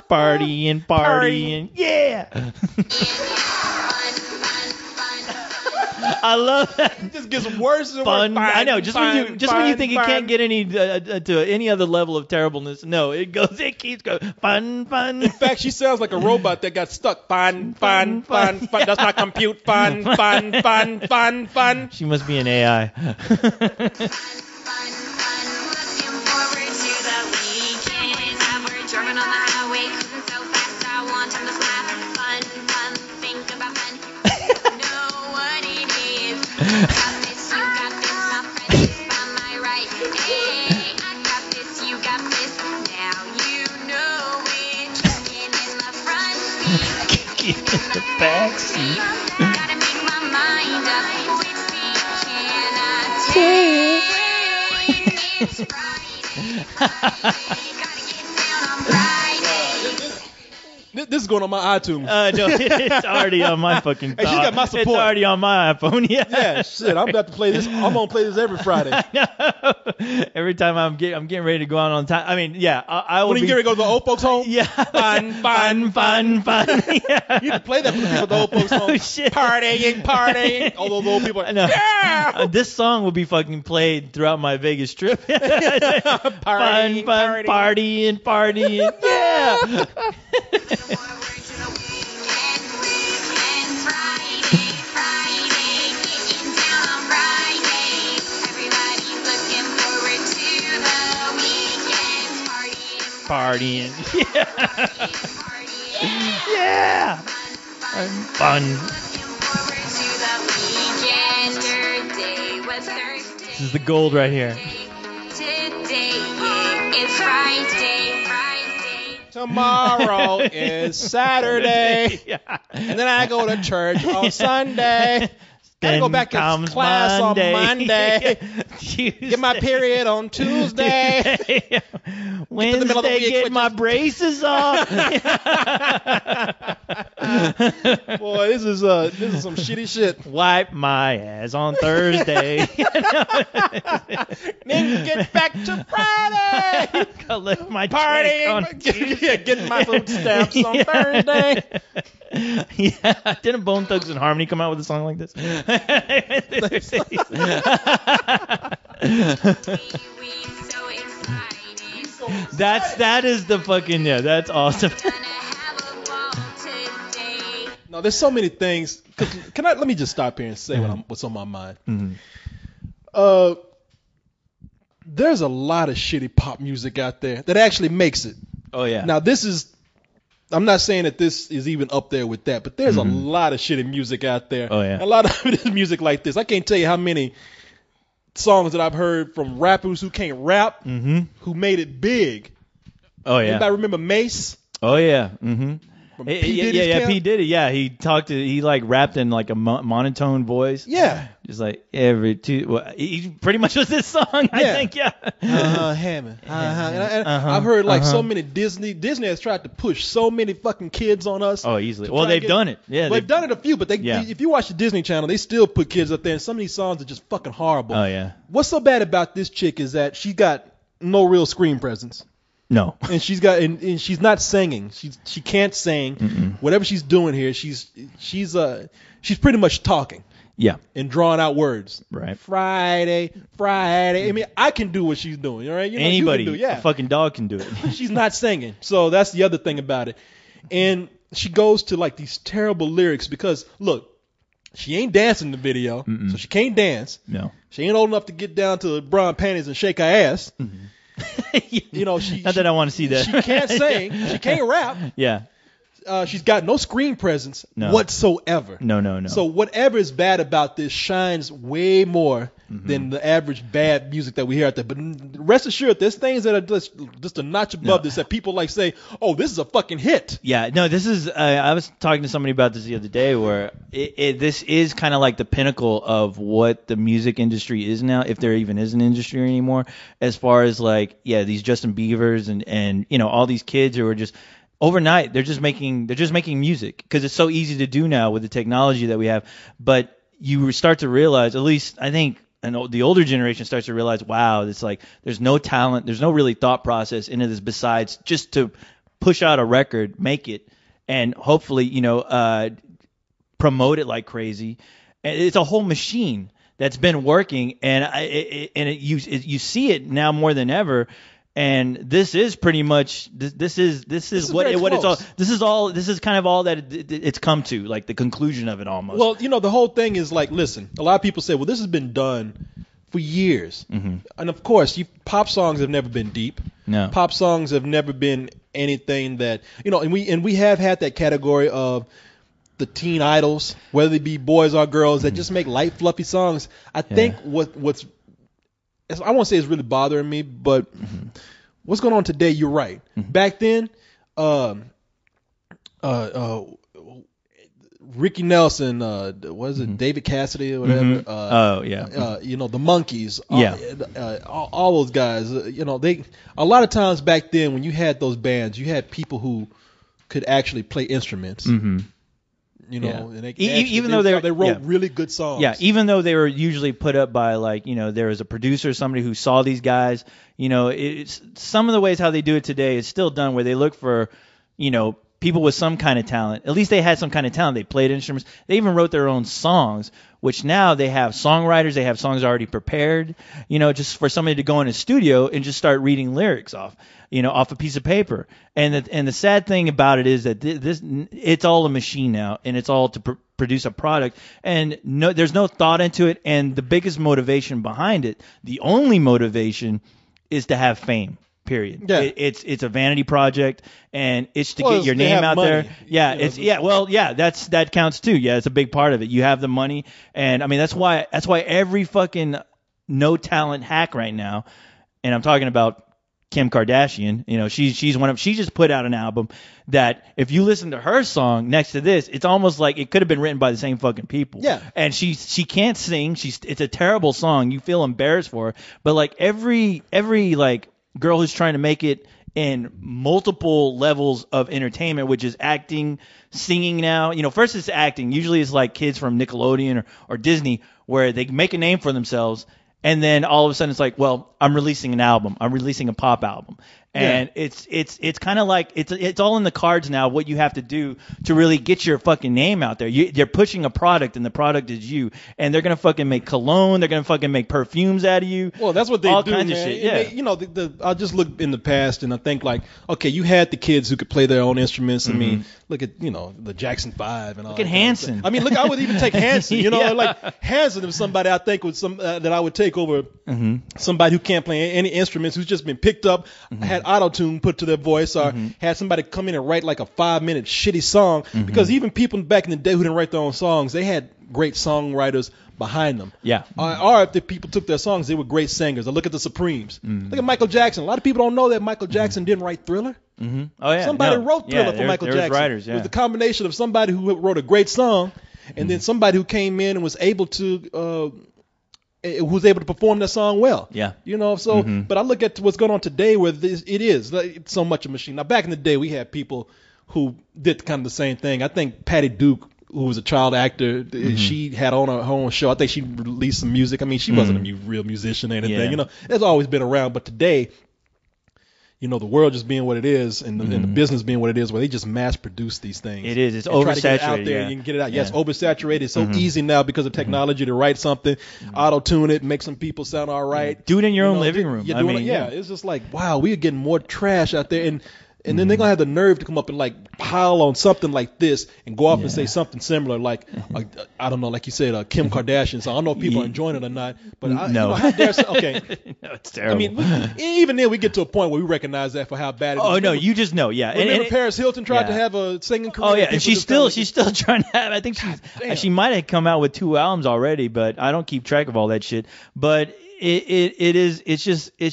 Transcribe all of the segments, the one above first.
Partying, yeah. I love that. It just gets worse and Fun. worse. I know. Just when you think it can't get any to any other level of terribleness, no, it keeps going. Fun. In fact, she sounds like a robot that got stuck. Fun. Does not compute. Fun. She must be an AI. In the backseat. This is going on my iTunes. No, it's already on my fucking phone. Hey, she got my support. It's already on my iPhone, yeah. Yeah, shit. I'm about to play this. I'm going to play this every Friday. Every time I'm getting ready to go out on time. I mean, yeah, I will when you get ready to go to the old folks home? Yeah. Fun. Yeah. You need to play that for the people at the old folks home. Oh, shit. Partying. All those old people are, yeah! This song will be fucking played throughout my Vegas trip. Partying, partying, yeah. Partying. Yeah. Fun. This is the gold right here. Today is Friday. Tomorrow is Saturday. Yeah. And then I go to church on Sunday. Gotta go back to class Monday. on Monday. Tuesday. Get my period on Tuesday. Wednesday, get my braces off. Boy, this is some shitty shit. Wipe my ass on Thursday. Then get back to Friday. Collect my Party. check on Yeah, getting my food stamps on Thursday. Yeah, didn't Bone Thugs and Harmony come out with a song like this? That is the fucking, yeah, that's awesome. No, there's so many things. Let me just stop here and say what's on my mind. Mm-hmm. There's a lot of shitty pop music out there that actually makes it. Oh yeah. Now I'm not saying that this is even up there with that, but there's a lot of shitty music out there. Oh yeah. A lot of it is music like this. I can't tell you how many songs that I've heard from rappers who can't rap, who made it big. Oh yeah. Anybody remember Mace? Oh yeah. Mm-hmm. From P. Diddy's Yeah, camp? P. Diddy. Yeah, he like rapped in like a monotone voice. Yeah. Just like every two. Well, he pretty much was this song. I think. Yeah. Hammond. I've heard so many Disney has tried to push so many fucking kids on us. Oh, easily. Well, they've done it. Yeah. They've done it a few, but if you watch the Disney Channel, they still put kids up there, and some of these songs are just fucking horrible. Oh yeah. What's so bad about this chick is that she got no real screen presence. No. And she's not singing. She can't sing. Whatever she's doing here, she's pretty much talking. Yeah. And drawing out words. Right. Friday. I mean, I can do what she's doing. All right. Anybody, you can do, yeah. a fucking dog can do it. She's not singing. So that's the other thing about it. And she goes to like these terrible lyrics because look, she ain't dancing in the video, so she can't dance. No. She ain't old enough to get down to the bra and panties and shake her ass. Not that I want to see that. She can't sing. She can't rap. Yeah. She's got no screen presence whatsoever. No. So whatever is bad about this shines way more than the average bad music that we hear out there. But rest assured, there's things that are just a notch above this that people like say, oh, this is a fucking hit. Yeah, no, this is, I was talking to somebody about this the other day where this is kind of like the pinnacle of what the music industry is now, if there even is an industry anymore, as far as like, yeah, these Justin Biebers and all these kids who are just, overnight, they're just making music because it's so easy to do now with the technology that we have. But you start to realize, at least I think, and the older generation starts to realize, wow, it's like there's no talent, there's no really thought process into this besides just to push out a record, make it, and hopefully, promote it like crazy. And it's a whole machine that's been working, and you see it now more than ever. And this is pretty much this is what it's all. This is kind of all that it's come to, like the conclusion of it almost. Well, the whole thing is like, listen, a lot of people say, well, this has been done for years, and of course, pop songs have never been deep. No, pop songs have never been anything that and we have had that category of the teen idols, whether they be boys or girls, that just make light, fluffy songs. I think what's I won't say it's really bothering me, but what's going on today, you're right. Back then, Ricky Nelson, what is it, David Cassidy or whatever? The Monkees, all those guys. They a lot of times back then when you had those bands, you had people who could actually play instruments. And even though they wrote really good songs. Yeah, even though they were usually put up by there was a producer, somebody who saw these guys. It's some of the ways how they do it today is still done where they look for, people with some kind of talent. At least they had some kind of talent. They played instruments. They even wrote their own songs, which now they have songwriters. They have songs already prepared, just for somebody to go in a studio and just start reading lyrics off a piece of paper. And the sad thing about it is that it's all a machine now, and it's all to produce a product. And there's no thought into it. And the biggest motivation behind it, the only motivation, is to have fame. Period. Yeah. It's a vanity project, and it's to get your name out money. there. Yeah, that counts too. Yeah, it's a big part of it. You have the money, and I mean that's why every fucking no talent hack right now, and I'm talking about Kim Kardashian. She just put out an album that if you listen to her song next to this, it's almost like it could have been written by the same fucking people. Yeah. And she can't sing. It's a terrible song. You feel embarrassed for her, but like every like girl who's trying to make it in multiple levels of entertainment, which is acting, singing now. First it's acting. Usually it's like kids from Nickelodeon or Disney where they make a name for themselves, and then all of a sudden it's like, well, I'm releasing an album. I'm releasing a pop album. And it's kind of like it's all in the cards now what you have to do to really get your fucking name out there. They're pushing a product, and the product is you. And they're gonna fucking make cologne. They're gonna fucking make perfumes out of you. Well, that's what they all do, kinds man. of shit. Yeah. They, I'll just look in the past and I think like, okay, you had the kids who could play their own instruments. I mean, look at the Jackson 5 and all. Look at Hanson. I mean, look, I would even take Hanson. Yeah. Like Hanson is somebody I think was that I would take over somebody who can't play any instruments, who's just been picked up, had auto-tune put to their voice, or had somebody come in and write like a 5-minute shitty song. Because even people back in the day who didn't write their own songs, they had great songwriters behind them. Yeah. Or if the people took their songs, they were great singers. Or look at the Supremes. Look at Michael Jackson. A lot of people don't know that Michael Jackson didn't write Thriller. Oh yeah. Somebody wrote Thriller for Michael Jackson. Writers, It was the combination of somebody who wrote a great song, and then somebody who came in and was able to perform that song well. Yeah. But I look at what's going on today where it is it's so much a machine. Now, back in the day, we had people who did kind of the same thing. I think Patty Duke, who was a child actor, she had on her own show. I think she released some music. I mean, she wasn't a real musician or anything. Yeah. It's always been around. But today, the world just being what it is, and the business being what it is, where they just mass produce these things. It is. It's and try oversaturated. to get it out there and you can get it out. Yes, oversaturated. It's so easy now because of technology to write something, auto-tune it, make some people sound all right. Do it in your own living room. It's just like, wow, we are getting more trash out there, and then they're going to have the nerve to come up and like pile on something like this and go off and say something similar, like, I don't know, like you said, Kim Kardashian. So I don't know if people are enjoying it or not, but no. How dare okay. No, it's terrible. I mean, even then we get to a point where we recognize that for how bad it is. Oh, no, you just know, yeah. Remember Paris Hilton tried to have a singing career? Oh, yeah, and she's still trying to have, I think she might have come out with 2 albums already, but I don't keep track of all that shit. But it's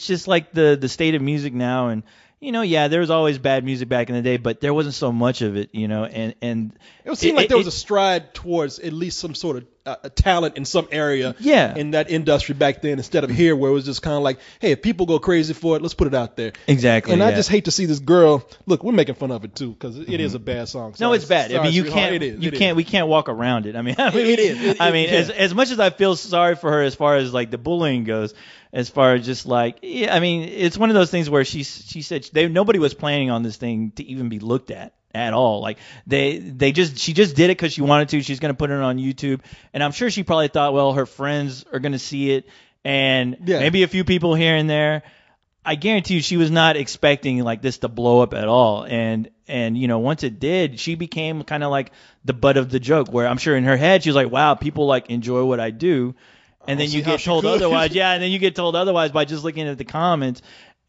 just like the state of music now, and there was always bad music back in the day, but there wasn't so much of it, and it seemed like there was a stride towards at least some sort of a talent in some area Yeah. in that industry back then, instead of here where it was just kind of like, hey, if people go crazy for it, let's put it out there. Exactly. And yeah. I just hate to see this girl. Look, we're making fun of it too because it is a bad song. No, Sorry- it's bad. I sorry, mean, you sweetheart, can't. it is, You it can't. is. We can't walk around it. I mean, It is. I mean, Yeah. as much as I feel sorry for her, as far as like the bullying goes, as far as just like, yeah, I mean, it's one of those things where she said nobody was planning on this thing to even be looked at all. Like she just did it because she wanted to. She's gonna put it on YouTube, and I'm sure she probably thought, well, her friends are gonna see it, and Yeah. maybe a few people here and there. I guarantee you, she was not expecting like this to blow up at all, and once it did, she became kind of like the butt of the joke. Where I'm sure in her head she was like, wow, people like enjoy what I do, and then see you how get she told could. otherwise. Yeah, and then you get told otherwise by just looking at the comments,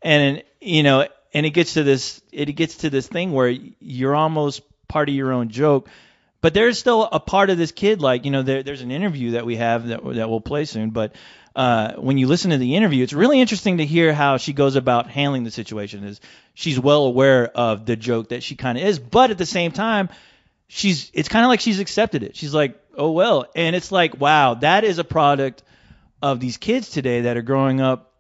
and it gets to this thing where you're almost part of your own joke. But there's still a part of this kid, like, there's an interview that we have that we'll play soon. But when you listen to the interview, it's really interesting to hear how she goes about handling the situation. She's well aware of the joke that she kind of is, but at the same time, it's kind of like she's accepted it. She's like, oh, well. And it's like, wow, that is a product of these kids today that are growing up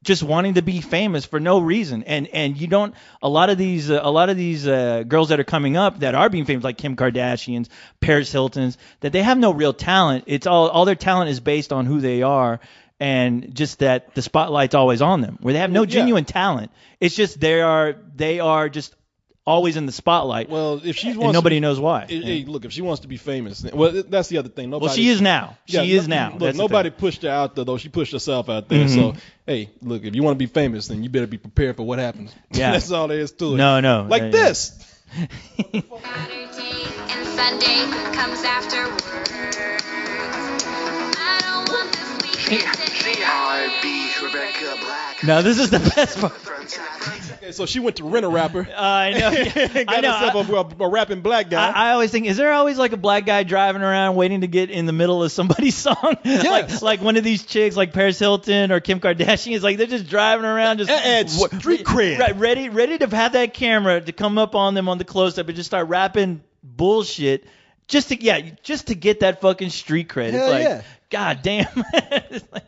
just wanting to be famous for no reason, and you don't. A lot of these girls that are coming up that are being famous, like Kim Kardashians, Paris Hiltons, that they have no real talent. It's all their talent is based on who they are, and just that the spotlight's always on them, where they have no genuine talent. It's just they are just always in the spotlight. Well, if she and wants, nobody knows why. Hey, look, if she wants to be famous, well, that's the other thing. Nobody, Well, she is now. She is now. Look, That's the nobody thing. pushed her out there, though. She pushed herself out there. So, hey, look, if you want to be famous, then you better be prepared for what happens. Yeah. That's all there is to it. No. Like this. Saturday and Sunday comes after work. I don't want this weekend to end. CRB, Rebecca Black. No, this is the best part. Okay, so she went to rent a rapper. I know. and I got know. herself a rapping black guy. I always think, is there always like a black guy driving around waiting to get in the middle of somebody's song? Yes. like one of these chicks like Paris Hilton or Kim Kardashian is like, they're just driving around just And street cred. Right, ready to have that camera to come up on them on the close up and just start rapping bullshit just to get that fucking street cred. Hell It's like, yeah. God damn. It's like,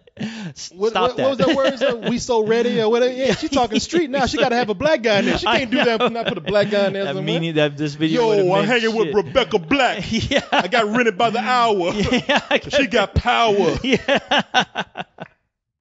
What stop that. was that word? So, we so ready or whatever. Yeah, she's talking street now. She got to have a black guy in there. She can't do that. Not put a black guy in there. That somewhere. meaning that this video would've Yo, I'm meant hanging with shit. Rebecca Black. Yeah. I got rented by the hour. Yeah, She got power. Yeah.